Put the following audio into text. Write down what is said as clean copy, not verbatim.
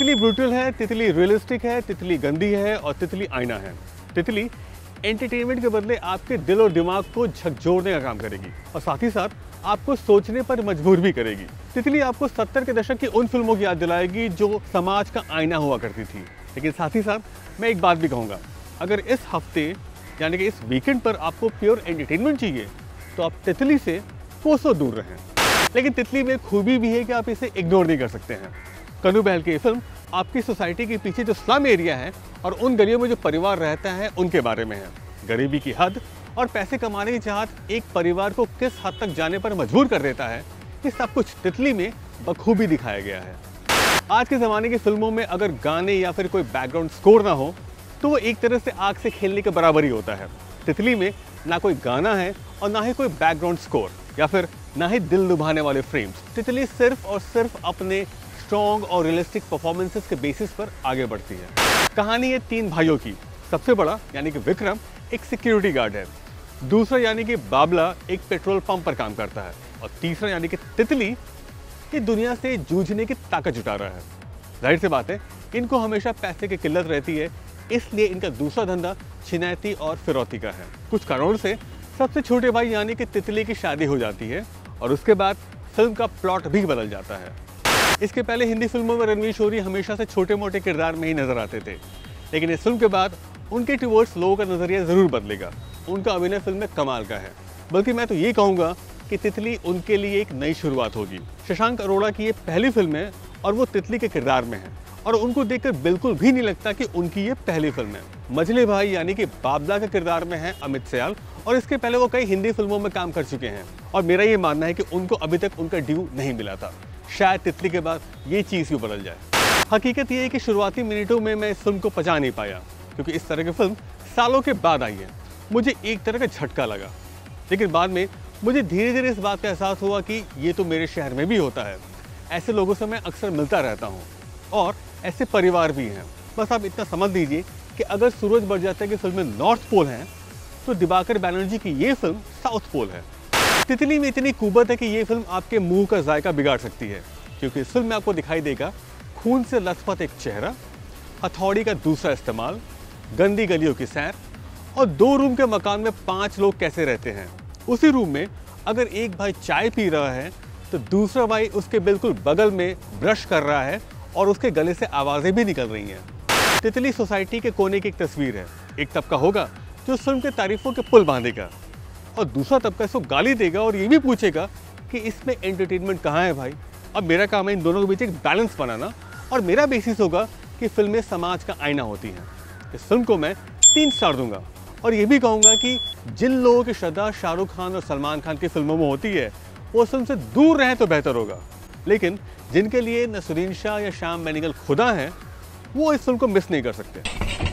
तितली ब्रूटल है, तितली रियलिस्टिक है, तितली गंदी है और तितली आईना है। तितली एंटरटेनमेंट के बदले आपके दिल और दिमाग को झकझोरने का काम करेगी और साथ ही साथ आपको सोचने पर मजबूर भी करेगी। तितली आपको 70 के दशक की उन फिल्मों की याद दिलाएगी जो समाज का आईना हुआ करती थी। लेकिन साथ ही साथ मैं एक बात भी कहूँगा, अगर इस हफ्ते यानी कि इस वीकेंड पर आपको प्योर एंटरटेनमेंट चाहिए तो आप तितली से कोसों दूर रहें। लेकिन तितली में खूबी भी है कि आप इसे इग्नोर नहीं कर सकते हैं। कन्नू बहल की ये फिल्म आपकी सोसाइटी के पीछे जो स्लम एरिया है और उन गलियों में जो परिवार रहता है उनके बारे में है। गरीबी की हद और पैसे कमाने की चाहत एक परिवार को किस हद तक जाने पर मजबूर कर देता है, ये सब कुछ तितली में बखूबी दिखाया गया है। आज के ज़माने की फिल्मों में अगर गाने या फिर कोई बैकग्राउंड स्कोर ना हो तो वो एक तरह से आग से खेलने के बराबर ही होता है। तितली में ना कोई गाना है और ना ही कोई बैकग्राउंड स्कोर या फिर ना ही दिल लुभाने वाले फ्रेम्स। तितली सिर्फ और सिर्फ अपने स्ट्रॉन्ग और रियलिस्टिक परफॉर्मेंसेस के बेसिस पर आगे बढ़ती है। कहानी है 3 भाइयों की। सबसे बड़ा यानी कि विक्रम एक सिक्योरिटी गार्ड है, दूसरा यानी कि बाबला एक पेट्रोल पंप पर काम करता है और तीसरा यानी कि तितली ये दुनिया से जूझने की ताकत जुटा रहा है। जाहिर सी बात है इनको हमेशा पैसे की किल्लत रहती है, इसलिए इनका दूसरा धंधा छिनैती और फिरौती का है। कुछ कारणों से सबसे छोटे भाई यानी कि तितली की शादी हो जाती है और उसके बाद फिल्म का प्लॉट भी बदल जाता है। इसके पहले हिंदी फिल्मों में रणवीर शोरी हमेशा से छोटे मोटे किरदार में ही नजर आते थे, लेकिन इस फिल्म के बाद उनके टुवर्ड्स लोगों का नजरिया जरूर बदलेगा। उनका अभिनय फिल्म में कमाल का है, बल्कि मैं तो ये कहूँगा कि तितली उनके लिए एक नई शुरुआत होगी। शशांक अरोड़ा की ये पहली फिल्म है और वो तितली के किरदार में है और उनको देखकर बिल्कुल भी नहीं लगता कि उनकी ये पहली फिल्म है। मझले भाई यानी कि बाबला के किरदार में है अमित सयाल और इसके पहले वो कई हिंदी फिल्मों में काम कर चुके हैं और मेरा ये मानना है कि उनको अभी तक उनका ड्यू नहीं मिला था। शायद तितली के बाद ये चीज़ ही बदल जाए। हकीकत ये है कि शुरुआती मिनटों में मैं इस फिल्म को पचा नहीं पाया क्योंकि इस तरह की फिल्म सालों के बाद आई है। मुझे एक तरह का झटका लगा, लेकिन बाद में मुझे धीरे धीरे इस बात का एहसास हुआ कि ये तो मेरे शहर में भी होता है। ऐसे लोगों से मैं अक्सर मिलता रहता हूँ और ऐसे परिवार भी हैं। बस आप इतना समझ लीजिए कि अगर सूरज बरजात्या की फिल्म में नॉर्थ पोल है तो दिवाकर बैनर्जी की ये फिल्म साउथ पोल है। तितली में इतनी कुवत है कि ये फिल्म आपके मुंह का जायका बिगाड़ सकती है, क्योंकि इस फिल्म में आपको दिखाई देगा खून से लथपथ एक चेहरा, हथौड़ी का दूसरा इस्तेमाल, गंदी गलियों की सैर और 2 रूम के मकान में 5 लोग कैसे रहते हैं। उसी रूम में अगर एक भाई चाय पी रहा है तो दूसरा भाई उसके बिल्कुल बगल में ब्रश कर रहा है और उसके गले से आवाज़ें भी निकल रही हैं। तितली सोसाइटी के कोने की एक तस्वीर है। एक तबका होगा जो उस फिल्म के तारीफों के पुल बांधेगा और दूसरा तबका इसको गाली देगा और ये भी पूछेगा कि इसमें एंटरटेनमेंट कहाँ है भाई। अब मेरा काम है इन दोनों के बीच एक बैलेंस बनाना और मेरा बेसिस होगा कि फिल्में समाज का आईना होती हैं। इस फिल्म को मैं 3 स्टार दूंगा और ये भी कहूँगा कि जिन लोगों की श्रद्धा शाहरुख खान और सलमान खान की फिल्मों में होती है वो फिल्म से दूर रहें तो बेहतर होगा। लेकिन जिनके लिए नसरुद्दीन शाह या श्याम बेनेगल खुदा हैं वो इस फिल्म को मिस नहीं कर सकते।